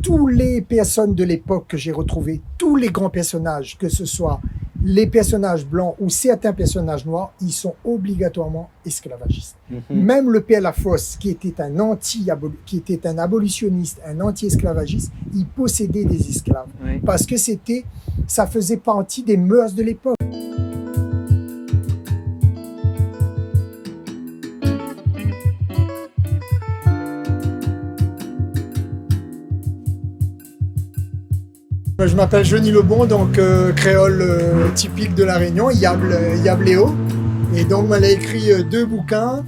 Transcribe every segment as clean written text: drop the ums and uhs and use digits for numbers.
Tous les personnes de l'époque que j'ai retrouvées, tous les grands personnages, que ce soit les personnages blancs ou certains personnages noirs, ils sont obligatoirement esclavagistes. Même le père Lafosse, qui était qui était un abolitionniste, un anti-esclavagiste, il possédait des esclaves. Oui. Parce que ça faisait partie des mœurs de l'époque. Je m'appelle Johnny Lebon, donc créole typique de La Réunion, Yabléo. Et donc, elle a écrit 2 bouquins.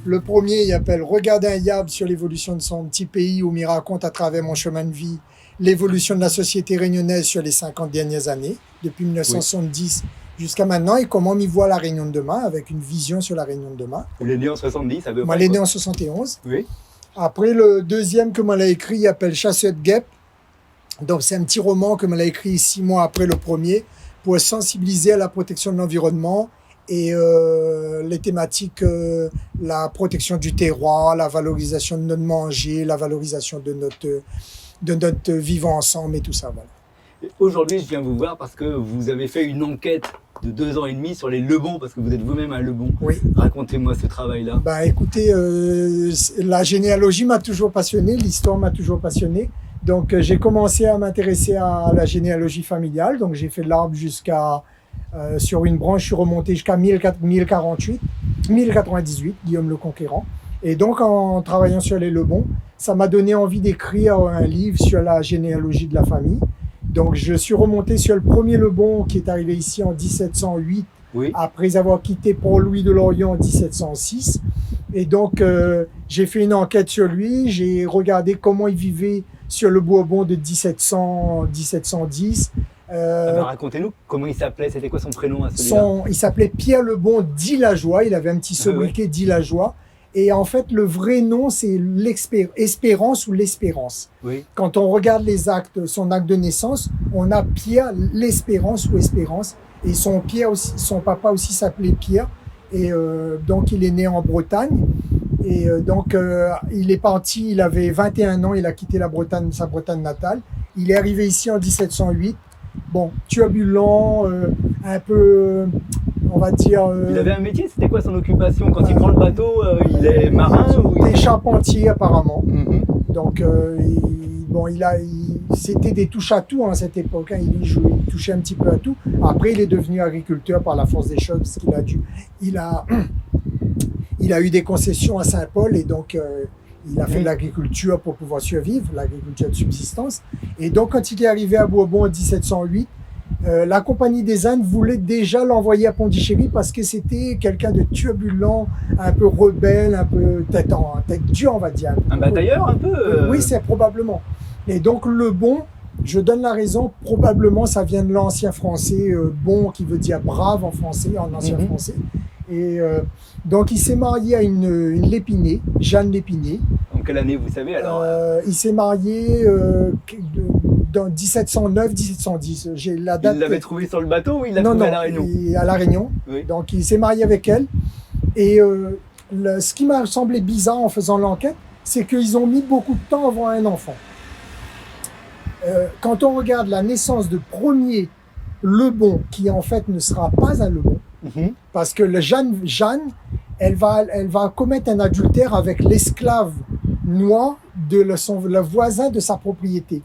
Le premier, il s'appelle « Regarder un Yab sur l'évolution de son petit pays » où il raconte à travers mon chemin de vie l'évolution de la société réunionnaise sur les 50 dernières années, depuis 1970 jusqu'à maintenant, et comment il voit la Réunion de demain, avec une vision sur la Réunion de demain. Il est né en 70, à peu près. Moi, il est né en 71. Oui. Après, le deuxième que elle a écrit, il s'appelle « Chasseur de guêpes ». Donc, c'est un petit roman que elle a écrit 6 mois après le premier pour sensibiliser à la protection de l'environnement et les thématiques, la protection du terroir, la valorisation de notre manger, la valorisation de notre vivre ensemble et tout ça. Voilà. Aujourd'hui, je viens vous voir parce que vous avez fait une enquête de 2 ans et demi sur les Lebons, parce que vous êtes vous-même un Lebon. Oui. Racontez-moi ce travail-là. Ben, écoutez, la généalogie m'a toujours passionné, l'histoire m'a toujours passionné. Donc, j'ai commencé à m'intéresser à la généalogie familiale. Donc, j'ai fait de l'arbre jusqu'à, sur une branche, je suis remonté jusqu'à 1098, Guillaume le Conquérant. Et donc, en travaillant sur les Lebons, ça m'a donné envie d'écrire un livre sur la généalogie de la famille. Donc, je suis remonté sur le premier Lebon qui est arrivé ici en 1708, oui. Après avoir quitté Port-Louis de Lorient en 1706. Et donc, j'ai fait une enquête sur lui. J'ai regardé comment il vivait sur le Bourbon de 1710. Racontez-nous comment il s'appelait, c'était quoi son prénom à celui-là? Il s'appelait Pierre Lebon d'Illageois, il avait un petit sobriquet d'Illageois. Et en fait, le vrai nom, c'est Espérance ou l'Espérance. Oui. Quand on regarde les actes, son acte de naissance, on a Pierre l'Espérance ou Espérance. Et son papa aussi s'appelait Pierre. Et donc, il est né en Bretagne. Et donc, il est parti, il avait 21 ans, il a quitté sa Bretagne natale. Il est arrivé ici en 1708. Bon, turbulent, un peu, on va dire... il avait un métier, c'était quoi son occupation? Quand il prend le bateau, il est marin ou... Des charpentiers, apparemment. Mm-hmm. Donc, c'était des touches-à-tout à cette époque. Hein. Il touchait un petit peu à tout. Après, il est devenu agriculteur par la force des choses, parce qu'il a eu des concessions à Saint-Paul et donc il a fait de l'agriculture pour pouvoir survivre, l'agriculture de subsistance. Et donc quand il est arrivé à Bourbon en 1708, la Compagnie des Indes voulait déjà l'envoyer à Pondichéry parce que c'était quelqu'un de turbulent, un peu rebelle, un peu tête dure, on va dire. Un batailleur un peu Oui, c'est probablement. Et donc le bon, je donne la raison, probablement ça vient de l'ancien français, bon qui veut dire brave en français, en ancien français. Et donc, il s'est marié à une Lépinay, Jeanne Lépinay. En quelle année, vous savez alors? Il s'est marié dans 1709-1710. J'ai la date. Il l'avait trouvé sur le bateau ou il l'a trouvé à La Réunion? À La Réunion. Oui. Donc, il s'est marié avec elle. Et ce qui m'a semblé bizarre en faisant l'enquête, c'est qu'ils ont mis beaucoup de temps avant un enfant. Quand on regarde la naissance de premier Lebon, qui en fait ne sera pas un Lebon, parce que Jeanne, elle va commettre un adultère avec l'esclave noir de le voisin de sa propriété,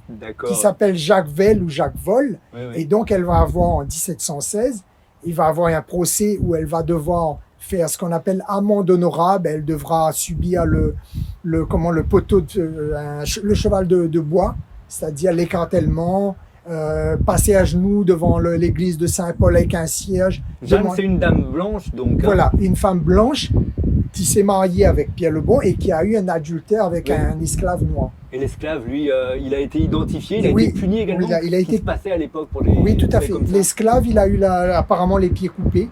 qui s'appelle Jacques Velle ou Jacques Vol. Oui, oui. Et donc, elle va avoir en 1716, il va avoir un procès où elle va devoir faire ce qu'on appelle amende honorable. Elle devra subir le poteau, le cheval de bois, c'est-à-dire l'écartèlement, passer à genoux devant l'église de Saint-Paul avec un cierge. Jeanne, c'est une dame blanche, donc... Voilà, une femme blanche qui s'est mariée avec Pierre Lebon et qui a eu un adultère avec un esclave noir. Et l'esclave, lui, il a été identifié, il a été puni également. Oui, Qu'est-ce qui se passait à l'époque pour les... Oui, tout à fait. L'esclave, il a eu apparemment les pieds coupés.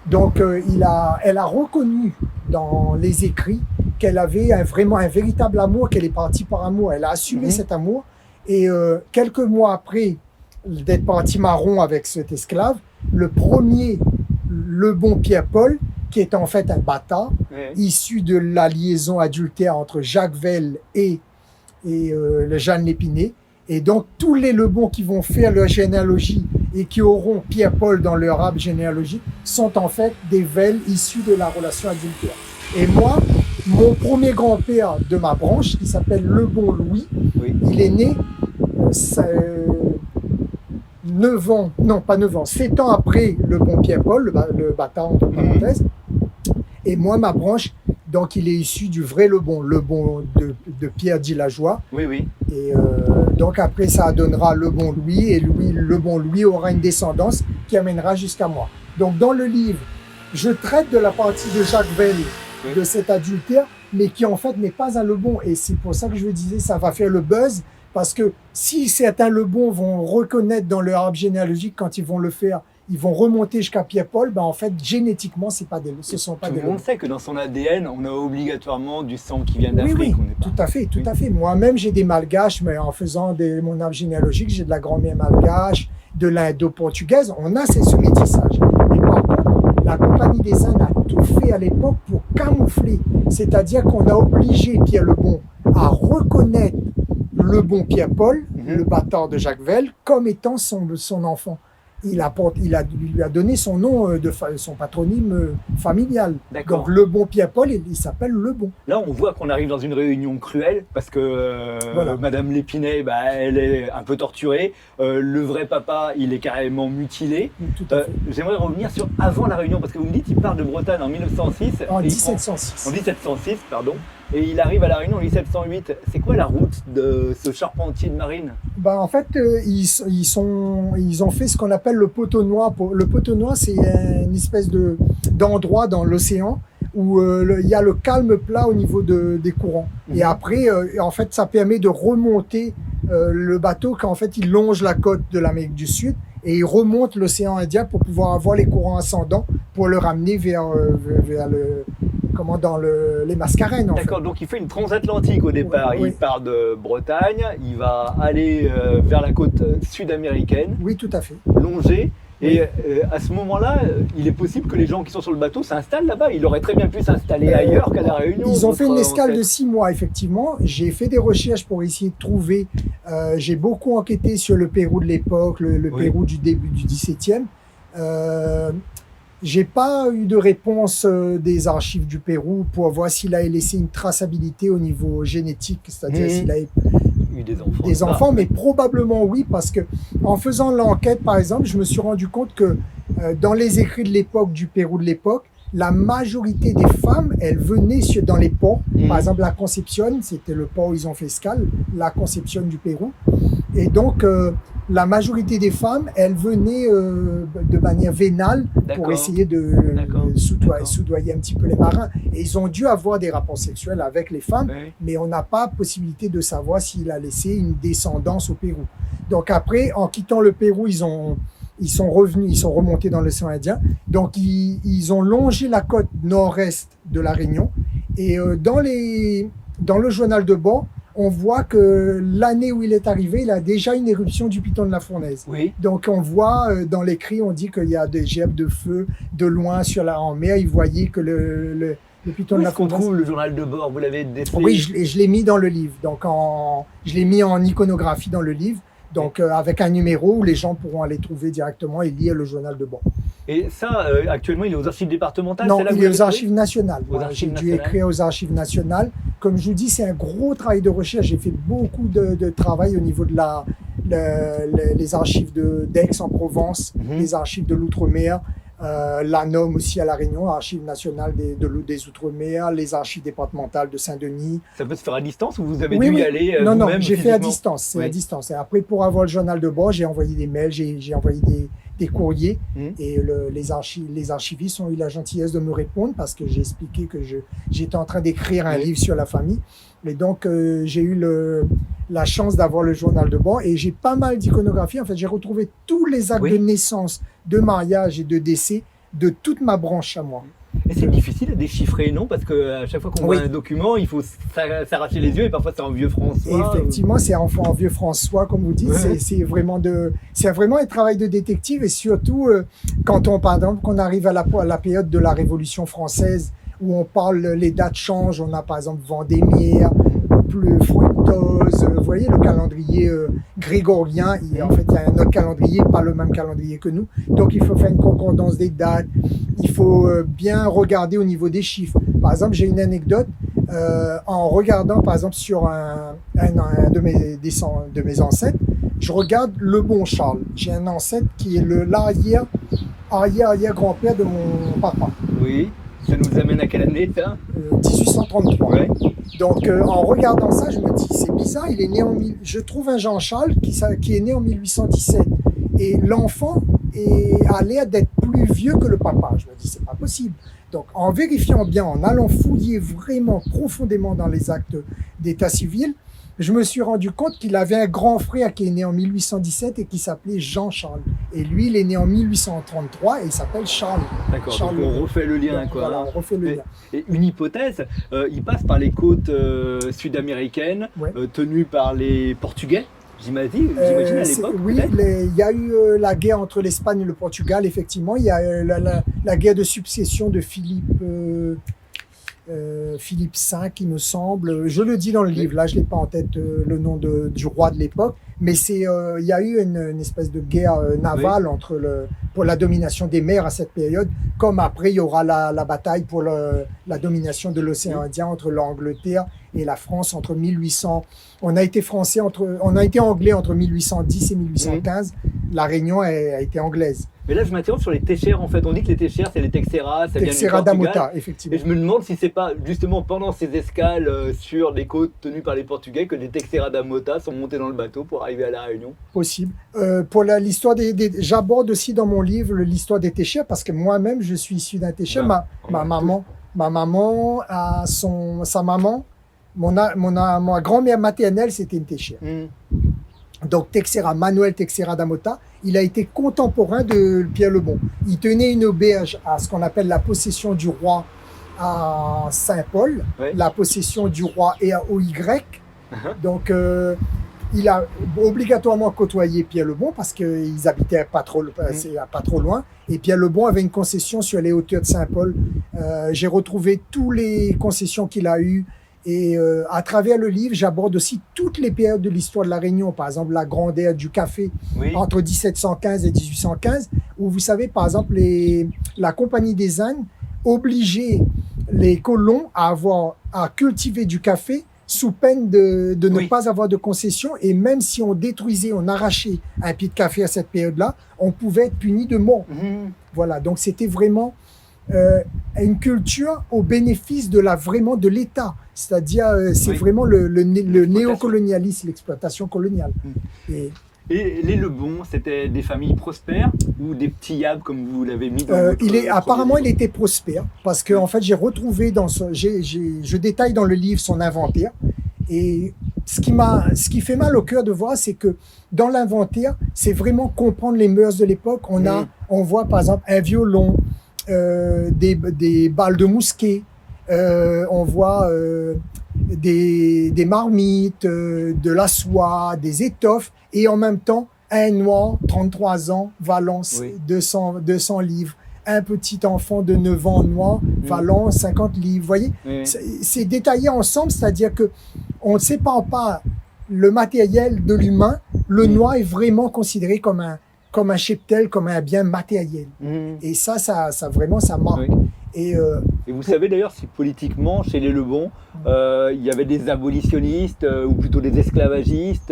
Donc, elle a reconnu dans les écrits qu'elle avait vraiment un véritable amour, qu'elle est partie par amour. Elle a assumé cet amour. Et quelques mois après d'être parti marron avec cet esclave, le premier Lebon Pierre-Paul, qui est en fait un bâtard, issu de la liaison adultère entre Jacques Velle et le Jeanne Lépinay, Et donc, tous les Lebon qui vont faire leur généalogie et qui auront Pierre-Paul dans leur arbre généalogique sont en fait des Vels issus de la relation adultère. Et moi, mon premier grand-père de ma branche, qui s'appelle Lebon Louis, Oui. il est né 9 ans, non pas 9 ans, 7 ans après Lebon Pierre-Paul, le bâtard entre parenthèses. Et moi, ma branche, donc il est issu du vrai Lebon de Pierre Dillageois. Oui, oui. Et donc après, ça donnera Lebon Louis, et Lebon Louis aura une descendance qui amènera jusqu'à moi. Donc dans le livre, je traite de la partie de Jacques Vell, de cet adultère, mais qui en fait n'est pas un Lebon. Et c'est pour ça que je disais, ça va faire le buzz, parce que si certains Lebon vont reconnaître dans leur arbre généalogique, quand ils vont le faire, ils vont remonter jusqu'à Pierre-Paul, ben en fait, génétiquement, ce ne sont pas des Tout le monde Lebon. sait que dans son ADN, on a obligatoirement du sang qui vient d'Afrique. Oui, On n'est pas- tout à fait, tout à fait. Moi-même, j'ai des malgaches, mais en faisant mon arbre généalogique, j'ai de la grand-mère malgache, de l'indo-portugaise. On a ce métissage. Mais par contre, la Compagnie des Indes a tout fait à l'époque pour camoufler. C'est-à-dire qu'on a obligé Pierre Lebon à reconnaître Lebon Pierre-Paul, le bâtard de Jacques Vell, comme étant son enfant. Il lui a donné son nom, son patronyme familial. D'accord. Donc Lebon Pierre-Paul, il s'appelle Lebon. Là, on voit qu'on arrive dans une réunion cruelle parce que Voilà. Madame Lépinay, elle est un peu torturée. Le vrai papa, il est carrément mutilé. Tout à fait. J'aimerais revenir sur avant la réunion parce que vous me dites qu'il part de Bretagne en 1906. En et 1706. En 1706, pardon. Et il arrive à la Réunion en 1708. C'est quoi la route de ce charpentier de marine? En fait, ils ont fait ce qu'on appelle le poteau noir. Le poteau noir, c'est une espèce d'endroit dans l'océan où il y a le calme plat au niveau des courants. Et après, en fait, ça permet de remonter le bateau quand en fait il longe la côte de l'Amérique du Sud et il remonte l'océan Indien pour pouvoir avoir les courants ascendants pour le ramener vers les Mascarennes. D'accord, donc il fait une transatlantique au départ. Oui. Il part de Bretagne, il va aller vers la côte sud-américaine, Oui, tout à fait. longer. Et à ce moment-là, il est possible que les gens qui sont sur le bateau s'installent là-bas. Il aurait très bien pu s'installer ailleurs qu'à la Réunion. Ils ont fait une votre escale de ancêtre. 6 mois, effectivement. J'ai fait des recherches pour essayer de trouver. J'ai beaucoup enquêté sur le Pérou de l'époque, le Oui. Pérou du début du XVIIe. J'ai pas eu de réponse des archives du Pérou pour voir s'il a laissé une traçabilité au niveau génétique, c'est-à-dire s'il a Eu des enfants. des enfants, mais probablement oui, parce que en faisant l'enquête, par exemple, je me suis rendu compte que dans les écrits de l'époque, du Pérou de l'époque, la majorité des femmes, elles venaient dans les ports. Par exemple, la Concepción, c'était le port où ils ont fait escale, la Concepción du Pérou. Et donc, la majorité des femmes, elles venaient de manière vénale pour D'accord. essayer de soudoyer un petit peu les marins. Et ils ont dû avoir des rapports sexuels avec les femmes, Oui. mais on n'a pas possibilité de savoir s'il a laissé une descendance au Pérou. Donc après, en quittant le Pérou, ils sont revenus, ils sont remontés dans l'océan Indien. Donc ils ont longé la côte nord-est de la Réunion. Et dans le journal de bord, on voit que l'année où il est arrivé, il a déjà une éruption du piton de la Fournaise. Oui. Donc on voit dans l'écrit, on dit qu'il y a des gerbes de feu de loin en mer. Ils voyaient que le piton Où de la est-ce qu'on Fournaise. trouve le journal de bord? Vous l'avez décelé? Oui, je l'ai mis dans le livre. Donc je l'ai mis en iconographie dans le livre. Donc avec un numéro où les gens pourront aller trouver directement et lire le journal de bord. Et ça, actuellement, il est aux archives départementales? Non, c'est là que il vous est l'avez aux archives nationales. Aux archives J'ai dû nationales. écrire aux archives nationales. Comme je vous dis, c'est un gros travail de recherche. J'ai fait beaucoup de travail au niveau de les archives d'Aix-en-Provence, les archives de l'Outre-mer, l'ANOM aussi à La Réunion, Archives nationales des Outre-mer, les archives départementales de Saint-Denis. Ça peut se faire à distance ou vous avez Oui, dû oui. y aller Non, vous-même j'ai fait à physiquement? distance. C'est Oui. à distance. Et après, pour avoir le journal de bord, j'ai envoyé des mails, j'ai envoyé des courriers. Et les archivistes ont eu la gentillesse de me répondre parce que j'ai expliqué que j'étais en train d'écrire un livre sur la famille. Et donc, j'ai eu la chance d'avoir le journal de bord et j'ai pas mal d'iconographie. En fait, j'ai retrouvé tous les actes de naissance, de mariage et de décès de toute ma branche à moi. Et c'est difficile à déchiffrer, non? Parce qu'à chaque fois qu'on voit un document, il faut s'arracher les yeux et parfois c'est en vieux François. Et effectivement, c'est en vieux François, comme vous dites. Ouais. C'est vraiment un travail de détective et surtout quand par exemple, qu'on arrive à la période de la Révolution française où on parle, les dates changent. On a par exemple Vendémiaire, plus fructose. Vous voyez le calendrier grégorien, en fait il y a un autre calendrier, pas le même calendrier que nous. Donc il faut faire une concordance des dates, il faut bien regarder au niveau des chiffres. Par exemple, j'ai une anecdote, en regardant par exemple sur un de mes ancêtres, je regarde le bon Charles. J'ai un ancêtre qui est arrière-grand-père de mon papa. Oui, ça nous amène à quelle année ça 1833. Ouais. Donc en regardant ça, je me dis, c'est bizarre, il est né je trouve un Jean-Charles qui est né en 1817. Et l'enfant a l'air d'être plus vieux que le papa. Je me dis, c'est pas possible. Donc en vérifiant bien, en allant fouiller vraiment profondément dans les actes d'état civil, je me suis rendu compte qu'il avait un grand frère qui est né en 1817 et qui s'appelait Jean-Charles. Et lui, il est né en 1833 et il s'appelle Charles. D'accord, Charles, donc on refait le lien. donc, Quoi. Voilà, on refait le lien. Et une hypothèse, il passe par les côtes sud-américaines, Ouais. tenues par les Portugais, j'imagine à l'époque. Oui, il y a eu la guerre entre l'Espagne et le Portugal, effectivement. Il y a la guerre de succession de Philippe V, il me semble. Je le dis dans le livre, là, je n'ai pas en tête le nom du roi de l'époque, mais il y a eu une espèce de guerre navale pour la domination des mers à cette période, comme après, il y aura la bataille pour la domination de l'océan Indien entre l'Angleterre et la France entre 1800. On a été anglais entre 1810 et 1815. La Réunion a été anglaise. Mais là, je m'interroge sur les Téchères, en fait. On dit que les Téchères, c'est les Texeras, ça vient du Texera Portugal. d'Amota, effectivement. Et je me demande si c'est pas justement pendant ces escales sur les côtes tenues par les Portugais que les Texeras d'Amota sont montés dans le bateau pour arriver à la Réunion. Possible. Pour l'histoire j'aborde aussi dans mon livre l'histoire des Téchères parce que moi-même, je suis issu d'un Téchère. Ma maman, ma grand-mère maternelle, c'était une Téchère. Donc Texera, Manuel Texera d'Amota, il a été contemporain de Pierre le Bon. Il tenait une auberge à ce qu'on appelle la possession du roi à Saint-Paul, la possession du roi EAOY. Donc il a obligatoirement côtoyé Pierre le Bon parce qu'ils habitaient pas trop loin. Et Pierre le Bon avait une concession sur les hauteurs de Saint-Paul. J'ai retrouvé toutes les concessions qu'il a eues. Et à travers le livre, j'aborde aussi toutes les périodes de l'histoire de la Réunion. Par exemple, la grande ère du café entre 1715 et 1815, où vous savez, par exemple, la Compagnie des Indes obligeait les colons à cultiver du café sous peine de ne pas avoir de concession. Et même si on détruisait, on arrachait un pied de café à cette période-là, on pouvait être puni de mort. Voilà, donc c'était vraiment une culture au bénéfice de l'État. C'est-à-dire, c'est vraiment le néocolonialisme, l'exploitation coloniale. Et les Lebon, c'était des familles prospères ou des petits yabs, comme vous l'avez mis dans votre apparemment, il était prospère, parce que en fait, j'ai retrouvé je détaille dans le livre son inventaire. Et ce qui fait mal au cœur de voir, c'est que dans l'inventaire, c'est vraiment comprendre les mœurs de l'époque. On voit par exemple un violon, des balles de mousquet, on voit des marmites, de la soie, des étoffes, et en même temps, un noir, 33 ans, Valence, 200 livres. Un petit enfant de 9 ans noir, Valence, 50 livres. Vous voyez, c'est détaillé ensemble, c'est-à-dire que on ne sépare pas le matériel de l'humain. Le noir est vraiment considéré comme un cheptel, comme un bien matériel. Et ça vraiment, ça marque. Et vous savez d'ailleurs si politiquement, chez les Lebon, il y avait des abolitionnistes ou plutôt des esclavagistes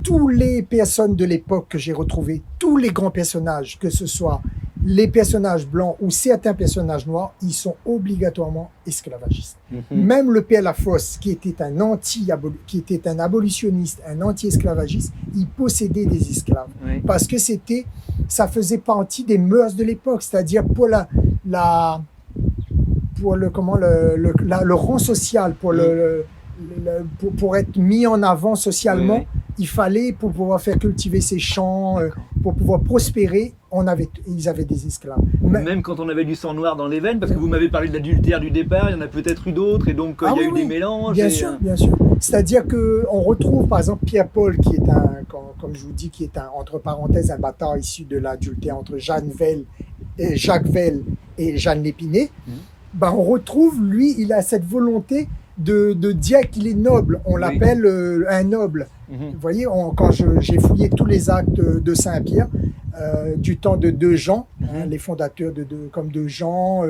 tous les personnes de l'époque que j'ai retrouvées, tous les grands personnages, que ce soit les personnages blancs ou certains personnages noirs, ils sont obligatoirement esclavagistes. Même le père Lafosse, qui était un abolitionniste, un anti-esclavagiste, il possédait des esclaves. Parce que ça faisait partie des mœurs de l'époque, c'est-à-dire pour le rang social, pour être mis en avant socialement, il fallait, pour pouvoir faire cultiver ses champs, pour pouvoir prospérer, ils avaient des esclaves. Même quand on avait du sang noir dans les veines, parce que vous m'avez parlé de l'adultère du départ, il y en a peut-être eu d'autres, et donc il y a eu des mélanges. Bien sûr. C'est-à-dire qu'on retrouve par exemple Pierre-Paul, qui est comme je vous dis, qui est entre parenthèses un bâtard issu de l'adultère entre Jacques Velle et Jeanne Lépinay. On retrouve, lui, il a cette volonté de dire qu'il est noble. On l'appelle un noble. Vous voyez, quand j'ai fouillé tous les actes de Saint-Pierre, du temps de deux Jean, les fondateurs comme deux Jean,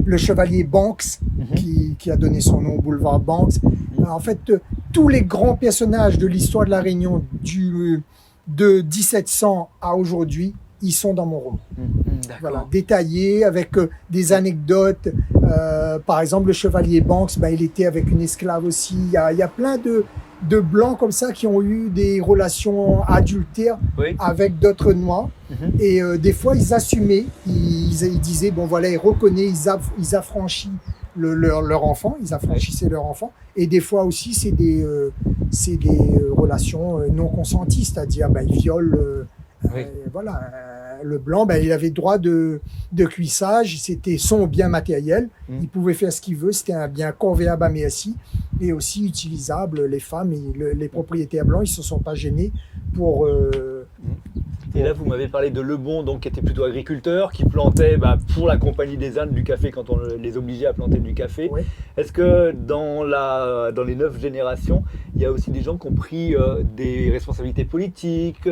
le chevalier Banks, qui a donné son nom au boulevard Banks. En fait, tous les grands personnages de l'histoire de la Réunion de 1700 à aujourd'hui, ils sont dans mon roman. Voilà, détaillés, avec des anecdotes. Par exemple, le chevalier Banks, il était avec une esclave aussi. Il y a plein de blancs comme ça qui ont eu des relations adultères avec d'autres noirs. Et des fois, ils assumaient. Ils disaient, bon voilà, ils reconnaissent, ils affranchissent leur enfant. Ils affranchissaient leur enfant. Et des fois aussi, c'est des relations non consenties. C'est-à-dire, ils violent... voilà, le blanc, il avait droit de cuissage, c'était son bien matériel, il pouvait faire ce qu'il veut, c'était un bien convéable à merci et aussi utilisable. Les femmes et les propriétaires blancs, ils se sont pas gênés pour... Et là, vous m'avez parlé de Lebon, donc, qui était plutôt agriculteur, qui plantait pour la Compagnie des Indes du café quand on les obligeait à planter du café. Oui. Est-ce que dans les 9 générations, il y a aussi des gens qui ont pris des responsabilités politiques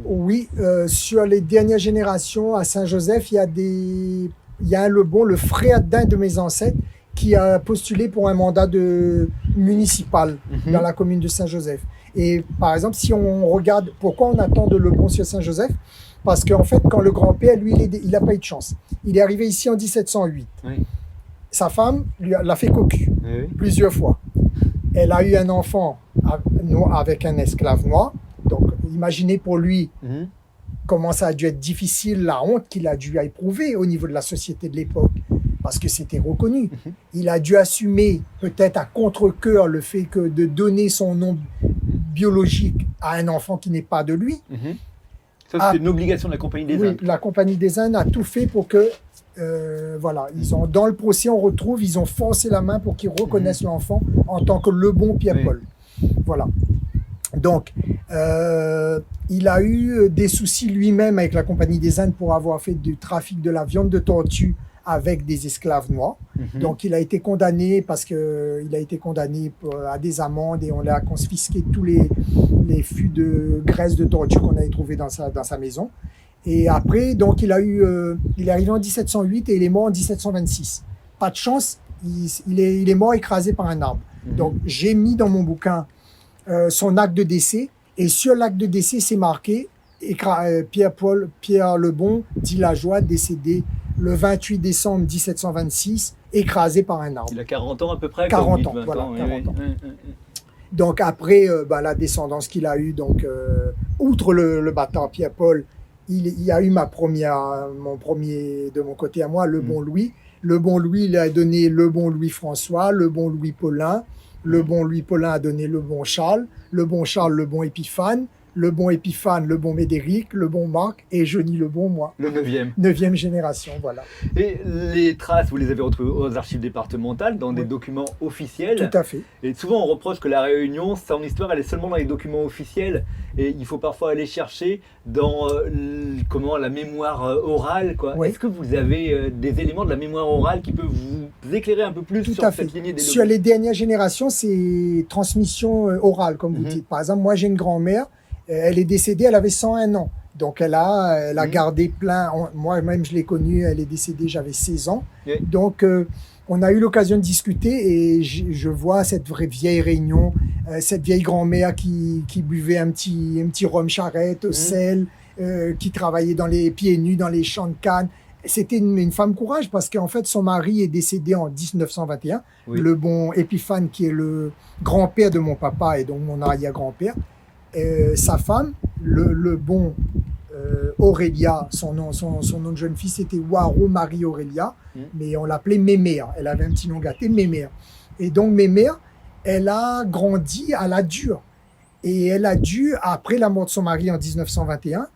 Oui, sur les dernières générations, à Saint-Joseph, il y a un Lebon, le frère d'un de mes ancêtres, qui a postulé pour un mandat municipal dans la commune de Saint-Joseph. Et par exemple, si on regarde pourquoi on attend de Lebon sur Saint-Joseph, parce qu'en fait, quand le grand-père, lui, il n'a pas eu de chance. Il est arrivé ici en 1708. Oui. Sa femme l'a fait cocu plusieurs fois. Elle a eu un enfant avec un esclave noir. Donc, imaginez pour lui comment ça a dû être difficile, la honte qu'il a dû éprouver au niveau de la société de l'époque. Parce que c'était reconnu. Il a dû assumer, peut-être à contre-cœur, le fait que de donner son nom biologique à un enfant qui n'est pas de lui. Ça, c'était une obligation de la Compagnie des Indes. Oui, la Compagnie des Indes a tout fait pour que, dans le procès, on retrouve, ils ont forcé la main pour qu'ils reconnaissent l'enfant en tant que Lebon Pierre-Paul. Voilà. Donc, il a eu des soucis lui-même avec la Compagnie des Indes pour avoir fait du trafic de la viande de tortue avec des esclaves noirs. Donc, il a été condamné à des amendes et on a confisqué tous les fûts de graisse de tortue qu'on avait trouvés dans sa maison. Et après, donc, il est arrivé en 1708 et il est mort en 1726. Pas de chance, il est mort écrasé par un arbre. Donc, j'ai mis dans mon bouquin son acte de décès et sur l'acte de décès, c'est marqué Pierre Lebon, dit Lajoie, décédé le 28 décembre 1726, écrasé par un arbre. Il a 40 ans à peu près. 40 ans, voilà, 40 ans. Donc après, la descendance qu'il a eue, donc outre le bâtard Pierre-Paul, il y a eu mon premier de mon côté à moi, le bon Louis. Le bon Louis, il a donné le bon Louis-François, le bon Louis-Paulin. Le bon Louis-Paulin a donné le bon Charles, le bon Épiphane. Le bon Épiphane, le bon Médéric, le bon Marc et Johnny le bon moi. Le 9e. 9e génération, voilà. Et les traces, vous les avez retrouvées aux archives départementales, dans des documents officiels. Tout à fait. Et souvent on reproche que la Réunion, son histoire, elle est seulement dans les documents officiels. Et il faut parfois aller chercher dans la mémoire orale. Oui. Est-ce que vous avez des éléments de la mémoire orale qui peuvent vous éclairer un peu plus sur cette lignée des documents ? Sur les dernières générations, c'est transmission orale, comme vous dites. Par exemple, moi j'ai une grand-mère. Elle est décédée, elle avait 101 ans. Donc, elle a gardé plein. Moi-même, je l'ai connue, elle est décédée, j'avais 16 ans. Donc, on a eu l'occasion de discuter et je vois cette vraie vieille Réunion, cette vieille grand-mère qui buvait un petit rhum charrette au sel, qui travaillait pieds nus dans les champs de canne. C'était une femme courage parce qu'en fait, son mari est décédé en 1921. Le bon Épiphane, qui est le grand-père de mon papa et donc mon arrière-grand-père. Sa femme, le bon Aurélia, son nom de jeune fille, c'était Waro Marie Aurélia, mais on l'appelait Mémère. Elle avait un petit nom gâté, Mémère. Et donc Mémère, elle a grandi à la dure. Et elle a dû, après la mort de son mari en 1921,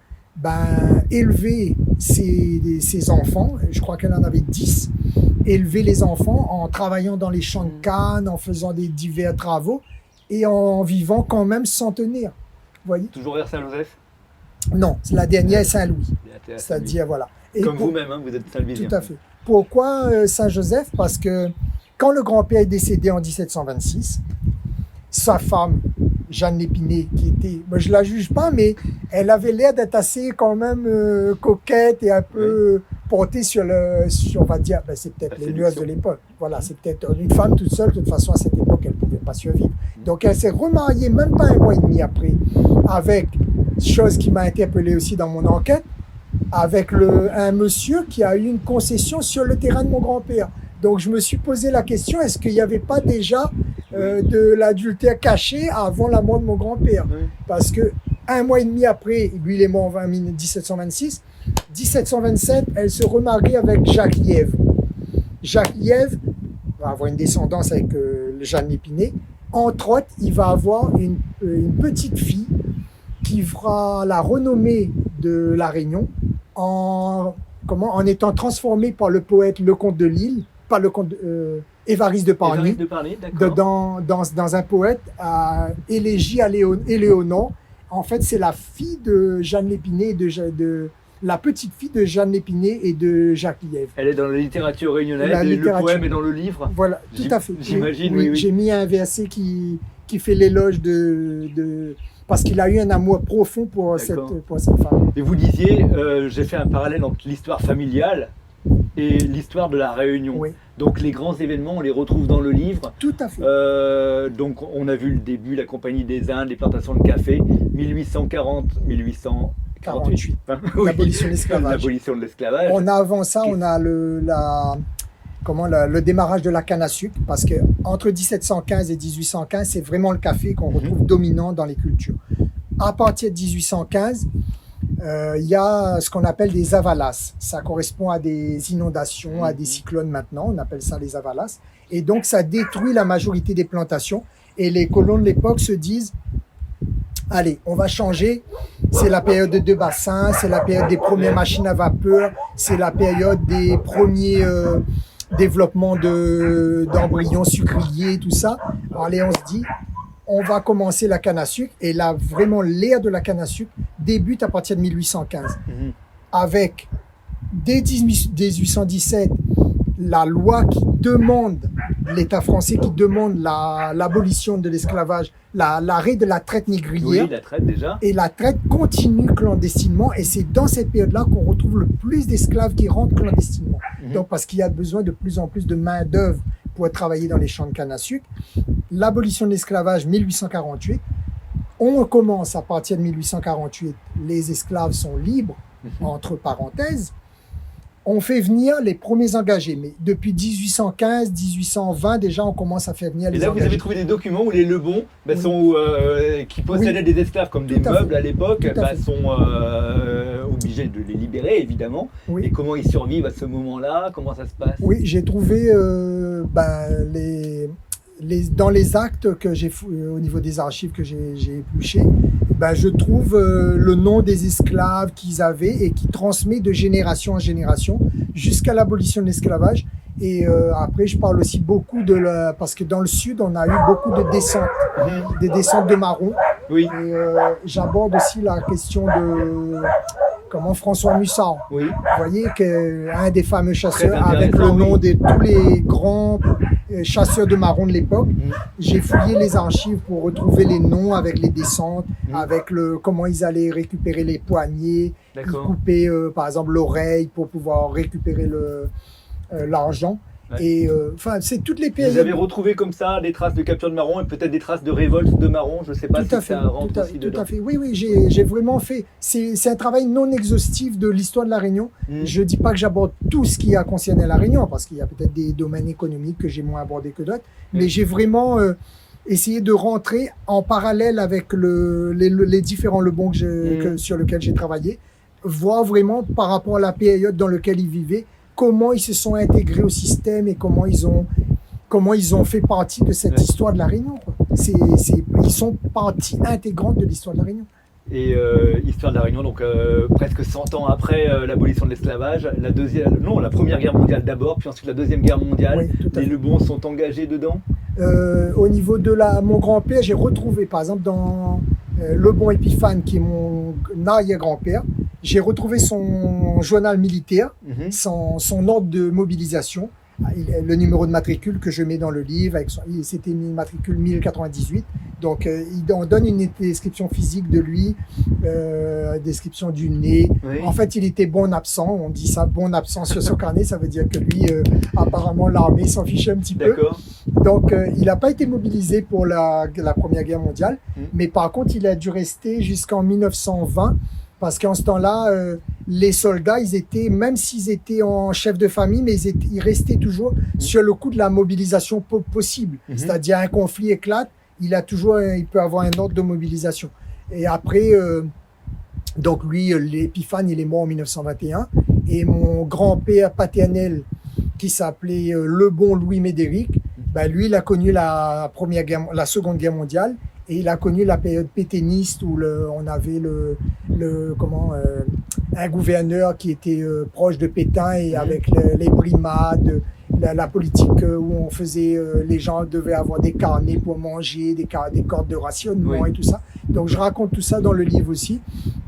élever ses enfants. Je crois qu'elle en avait 10. Élever les enfants en travaillant dans les champs de canne, en faisant des divers travaux et en vivant quand même centenaire. Voyez. Toujours vers Saint-Joseph ? Non, la dernière est Saint-Louis. C'est-à-dire, voilà. Et comme vous-même, vous êtes Saint-Louisien. Tout à fait. Pourquoi Saint-Joseph ? Parce que quand le grand-père est décédé en 1726, sa femme, Jeanne Lépinay, qui était, moi je la juge pas, mais elle avait l'air d'être assez quand même coquette et un peu portée sur on va dire, ben, c'est peut-être les nuances de l'époque. Voilà, c'est peut-être une femme toute seule, de toute façon à cette époque, elle ne pouvait pas survivre. Donc elle s'est remariée même pas un mois et demi après, avec, chose qui m'a interpellé aussi dans mon enquête, avec un monsieur qui a eu une concession sur le terrain de mon grand-père. Donc je me suis posé la question, est-ce qu'il n'y avait pas déjà de l'adultère caché avant la mort de mon grand-père? Parce que un mois et demi après, lui il est mort en 1726, 1727, elle se remarie avec Jacques Lièvre. Jacques Lièvre va avoir une descendance avec Jeanne Lépinay. Entre autres, il va avoir une petite fille qui fera la renommée de La Réunion en étant transformée par le poète Lecomte de Lille, pas le comte Évariste de Parny, dans un poète élégie à Éléonore. En fait, c'est la fille de Jeanne Lépinay, la petite fille de Jeanne Lépinay et de Jacques Lièvre. Elle est dans la littérature réunionnaise et le poème est dans le livre. Voilà, tout à fait. J'imagine, oui. J'ai mis un verset qui fait l'éloge parce qu'il a eu un amour profond pour cette femme. Et vous disiez, j'ai fait un parallèle entre l'histoire familiale et l'histoire de la Réunion. Oui. Donc les grands événements, on les retrouve dans le livre. Tout à fait. Donc on a vu le début, la Compagnie des Indes, les plantations de café, 1840-1848. L'abolition de l'esclavage. L'abolition de l'esclavage. On a avant ça, on a le démarrage de la canne à sucre, parce que entre 1715 et 1815, c'est vraiment le café qu'on retrouve dominant dans les cultures. À partir de 1815, il y a ce qu'on appelle des avalas. Ça correspond à des inondations, à des cyclones maintenant, on appelle ça les avalas. Et donc ça détruit la majorité des plantations. Et les colons de l'époque se disent, allez, on va changer, c'est la période de bassin, c'est la période des premières machines à vapeur, c'est la période des premiers développements d'embryons sucriers, tout ça. Allez, on se dit, on va commencer la canne à sucre, et là, vraiment, l'ère de la canne à sucre débute à partir de 1815. Avec, dès 1817, la loi qui demande, l'État français qui demande l'abolition de l'esclavage, l'arrêt de la traite négrière. Oui, la traite déjà. Et la traite continue clandestinement, et c'est dans cette période-là qu'on retrouve le plus d'esclaves qui rentrent clandestinement. Donc, parce qu'il y a besoin de plus en plus de main-d'œuvre pour travailler dans les champs de canne à sucre. L'abolition de l'esclavage, 1848. On commence à partir de 1848, les esclaves sont libres, entre parenthèses. On fait venir les premiers engagés, mais depuis 1815, 1820, déjà, on commence à faire venir les engagés. Et là, vous avez trouvé des documents où les Lebons, qui possédaient des esclaves comme des meubles à l'époque, sont obligés de les libérer, évidemment. Et comment ils survivent à ce moment-là? Comment ça se passe? Oui, j'ai trouvé dans les actes que j'ai au niveau des archives que j'ai épluchées, je trouve le nom des esclaves qu'ils avaient et qui transmet de génération en génération jusqu'à l'abolition de l'esclavage. Et après, je parle aussi beaucoup parce que dans le sud, on a eu beaucoup de descentes, des descentes de marrons. Oui. Et j'aborde aussi la question de François Mussard. Oui. Vous voyez qu'un des fameux chasseurs avec le nom de tous les grands chasseurs de marrons de l'époque. J'ai fouillé les archives pour retrouver les noms avec les descentes, avec comment ils allaient récupérer les poignets, ils coupaient par exemple l'oreille pour pouvoir récupérer l'argent. Et c'est toutes les périodes. Vous avez retrouvé comme ça des traces de capture de marrons et peut-être des traces de révolte de marrons, je ne sais pas si ça rentre aussi dedans. Tout à fait, oui, j'ai vraiment fait. C'est un travail non exhaustif de l'histoire de la Réunion. Je ne dis pas que j'aborde tout ce qui a concerné la Réunion, parce qu'il y a peut-être des domaines économiques que j'ai moins abordés que d'autres, mais j'ai vraiment essayé de rentrer en parallèle avec les différents Lebons sur lesquels j'ai travaillé, voir vraiment par rapport à la période dans laquelle ils vivaient, comment ils se sont intégrés au système et comment ils ont fait partie de cette histoire de la Réunion. Ils sont partie intégrante de l'histoire de la Réunion. Et histoire de la Réunion, donc presque 100 ans après l'abolition de l'esclavage, la Première Guerre mondiale d'abord, puis ensuite la Deuxième Guerre mondiale, les Lebons sont engagés dedans. Au niveau de mon grand-père, j'ai retrouvé par exemple dans Lebon Épiphane, qui est mon arrière-grand-père, j'ai retrouvé son journal militaire, son ordre de mobilisation, le numéro de matricule que je mets dans le livre, c'était une matricule 1098. Donc, on donne une description physique de lui, description du nez. Oui. En fait, il était bon absent. On dit ça, bon absent sur son carnet. Ça veut dire que lui, apparemment, l'armée s'en fichait un petit peu. D'accord. Donc, il n'a pas été mobilisé pour la Première Guerre mondiale. Mais par contre, il a dû rester jusqu'en 1920. Parce qu'en ce temps-là, les soldats, ils étaient, même s'ils étaient en chef de famille, mais ils restaient toujours sur le coup de la mobilisation possible. C'est-à-dire, un conflit éclate, il peut avoir un ordre de mobilisation. Et après, donc lui, l'Épiphane, il est mort en 1921. Et mon grand-père paternel, qui s'appelait le bon Louis Médéric, ben lui, il a connu la Seconde Guerre mondiale. Et il a connu la période pétainiste où on avait un gouverneur qui était proche de Pétain et avec les brimades, la politique où on faisait, les gens devaient avoir des carnets pour manger, des cordes de rationnement et tout ça. Donc je raconte tout ça dans le livre aussi.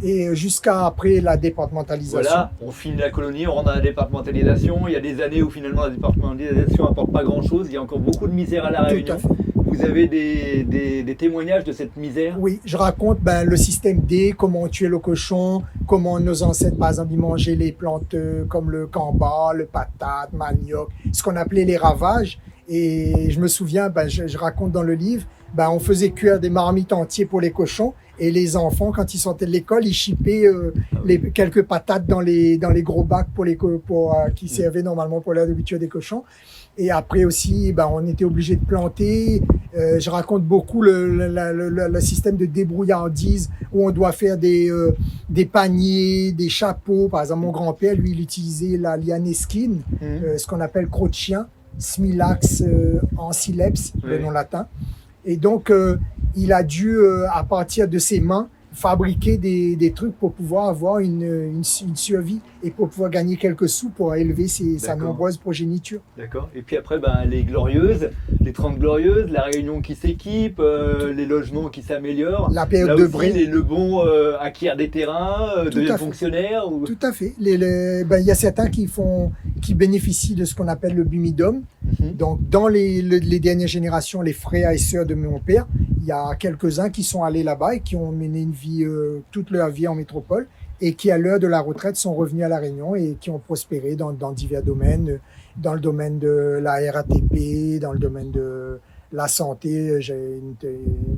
Et jusqu'à après la départementalisation. Voilà, on finit la colonie, on rentre dans la départementalisation. Il y a des années où finalement la départementalisation n'apporte pas grand-chose. Il y a encore beaucoup de misère à La Réunion. Vous avez des témoignages de cette misère? Oui, je raconte le système D, comment on tuait le cochon, comment nos ancêtres, par exemple, ils mangeaient les plantes comme le camba, le patate, manioc, ce qu'on appelait les ravages. Et je me souviens, je raconte dans le livre, on faisait cuire des marmites entières pour les cochons. Et les enfants, quand ils sortaient de l'école, ils chippaient quelques patates dans les gros bacs qui servaient normalement pour la nourriture des cochons. Et après aussi, on était obligé de planter. Je raconte beaucoup le système de débrouillardise où on doit faire des paniers, des chapeaux. Par exemple, mon grand-père, lui, il utilisait la lianesquine, ce qu'on appelle croc de chien, smilax en sileps, le nom latin. Et donc, il a dû, à partir de ses mains, fabriquer des trucs pour pouvoir avoir une survie et pour pouvoir gagner quelques sous pour élever sa nombreuse progéniture. D'accord. Et puis après, les Glorieuses, les 30 Glorieuses, la Réunion qui s'équipe, les logements qui s'améliorent. La période là de aussi, Bré. les Lebons acquièrent des terrains, deviennent fonctionnaires. Tout à fait. Il y a certains qui bénéficient de ce qu'on appelle le bumidum. Donc, dans les dernières générations, les frères et sœurs de mon père, il y a quelques-uns qui sont allés là-bas et qui ont mené une vie, toute leur vie en métropole et qui, à l'heure de la retraite, sont revenus à La Réunion et qui ont prospéré dans divers domaines, dans le domaine de la RATP, dans le domaine de la santé.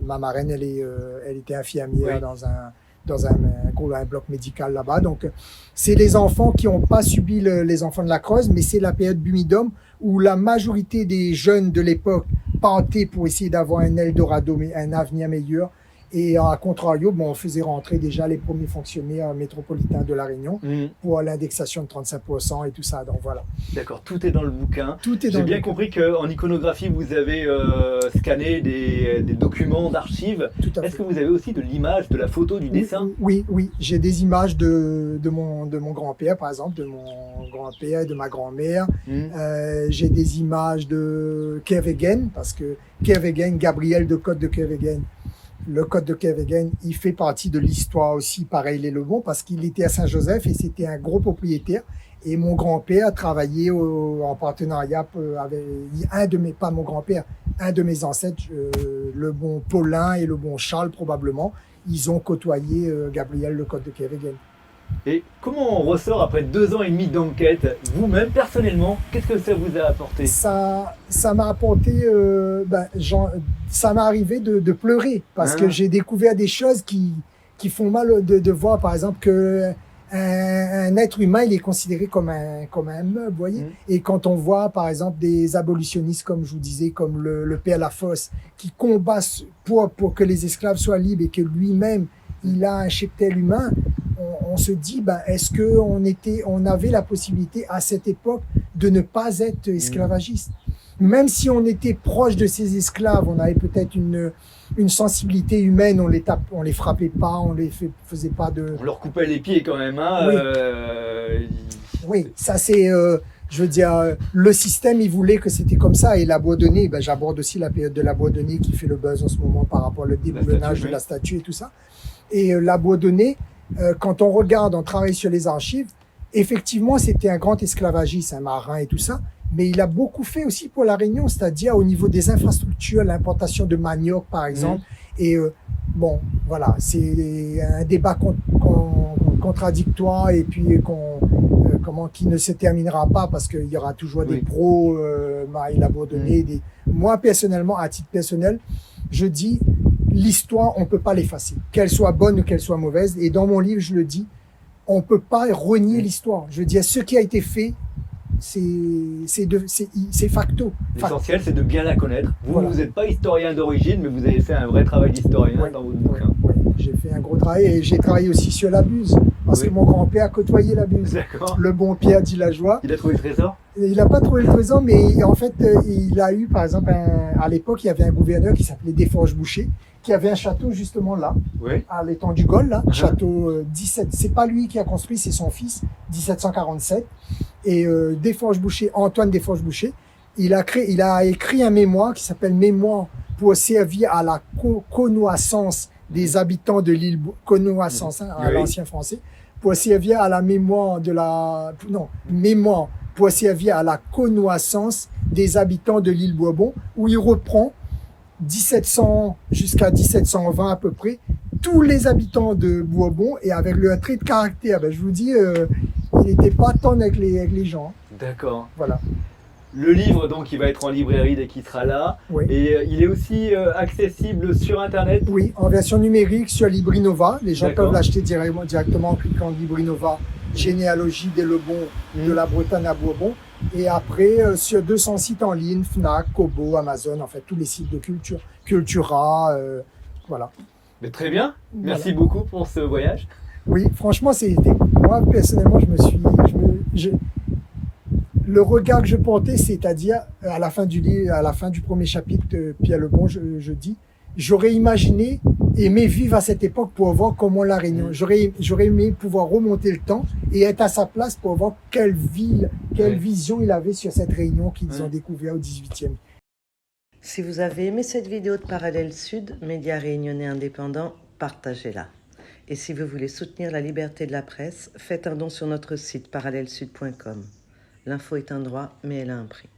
Ma marraine, elle était infirmière dans un bloc médical là-bas. Donc, c'est les enfants qui n'ont pas subi les enfants de la Creuse, mais c'est la période Bumidum où la majorité des jeunes de l'époque partaient pour essayer d'avoir un Eldorado, un avenir meilleur. Et à contrario, on faisait rentrer déjà les premiers fonctionnaires métropolitains de La Réunion pour l'indexation de 35% et tout ça. Donc voilà. D'accord, tout est dans le bouquin. Tout est dans J'ai bien compris qu'en iconographie, vous avez scanné des documents d'archives. Est-ce que vous avez aussi de l'image, de la photo, du dessin? Oui. J'ai des images de mon grand-père, par exemple, de mon grand-père et de ma grand-mère. J'ai des images de Kervegen, parce que Kervegen, Gabriel de Côte de Kervegen, le Côte de Kervegen, il fait partie de l'histoire aussi, pareil les Lebons, parce qu'il était à Saint-Joseph et c'était un gros propriétaire. Et mon grand-père travaillait en partenariat avec pas mon grand-père, un de mes ancêtres, le bon Paulin et le bon Charles probablement. Ils ont côtoyé Gabriel le Côte de Kervegen. Et comment on ressort après 2 ans et demi d'enquête? Vous-même, personnellement, qu'est-ce que ça vous a apporté? Ça m'a apporté, ça m'est arrivé de pleurer parce que j'ai découvert des choses qui font mal de voir, par exemple, que un être humain, il est considéré comme un meuble, vous voyez. Et quand on voit, par exemple, des abolitionnistes, comme je vous disais, comme le père Lafosse, qui combat pour que les esclaves soient libres et que lui-même, il a un cheptel humain, on se dit, est-ce qu'on avait la possibilité à cette époque de ne pas être esclavagiste? Même si on était proche de ces esclaves, on avait peut-être une sensibilité humaine, on les frappait pas, on les faisait pas de... On leur coupait les pieds quand même, hein. Oui, ça c'est... je veux dire, le système, il voulait que c'était comme ça. Et la Boisdonnais, j'aborde aussi la période de la Boisdonnais qui fait le buzz en ce moment par rapport au déboulonnage de la statue et tout ça. Et la Boisdonnais, quand on regarde, on travaille sur les archives, effectivement, c'était un grand esclavagiste, un marin et tout ça. mais il a beaucoup fait aussi pour La Réunion, c'est-à-dire au niveau des infrastructures, l'importation de manioc, par exemple. Et bon, voilà, c'est un débat contradictoire et puis qui ne se terminera pas parce qu'il y aura toujours des pros, Marie Labordonnais. Moi, personnellement, à titre personnel, je dis, l'histoire, on ne peut pas l'effacer, qu'elle soit bonne ou qu'elle soit mauvaise. Et dans mon livre, je le dis, on ne peut pas renier l'histoire. Je veux dire, ce qui a été fait, c'est facto. L'essentiel, c'est de bien la connaître. Vous n'êtes pas historien d'origine, mais vous avez fait un vrai travail d'historien dans votre bouquin. Oui, j'ai fait un gros travail et j'ai travaillé aussi sur la Buse, parce que mon grand-père côtoyait la Buse. Le bon Pierre Dillageois. Il a trouvé le trésor? Il n'a pas trouvé le trésor, mais en fait, il a eu, par exemple, à l'époque, il y avait un gouverneur qui s'appelait Desforges-Boucher, qui avait un château justement là, à l'étang du Gol, là, château 17. C'est pas lui qui a construit, c'est son fils, 1747. Et Desforges-Boucher, Antoine Desforges-Boucher, il a écrit un mémoire qui s'appelle Mémoire pour servir à la connaissance des habitants de l'île, connaissance à l'ancien français, pour servir à la mémoire mémoire pour servir à la connaissance des habitants de l'île Bourbon, où il reprend 1700 jusqu'à 1720 à peu près, tous les habitants de Bourbon, et avec leur trait de caractère. Ben, je vous dis, il n'était pas tendre avec les gens. D'accord. Voilà. Le livre, donc, il va être en librairie dès qu'il sera là. Et il est aussi accessible sur Internet? Oui, en version numérique sur Librinova. Les gens peuvent l'acheter directement en cliquant Librinova, généalogie des Lebon, de la Bretagne à Bourbon. Et après, sur 200 sites en ligne, Fnac, Kobo, Amazon, en fait, tous les sites de culture, Cultura, voilà. Mais très bien. Merci beaucoup pour ce voyage. Oui, franchement, moi, personnellement, le regard que je portais, c'est-à-dire, à la fin du livre, à la fin du premier chapitre, Pierre Lebon, je dis, j'aurais imaginé aimer vivre à cette époque pour voir comment La Réunion. J'aurais aimé pouvoir remonter le temps et être à sa place pour voir quelle vision il avait sur cette Réunion qu'ils ont découvert au 18e. Si vous avez aimé cette vidéo de Parallèle Sud, média réunionnais indépendant, partagez-la. Et si vous voulez soutenir la liberté de la presse, faites un don sur notre site parallèlesud.com. L'info est un droit, mais elle a un prix.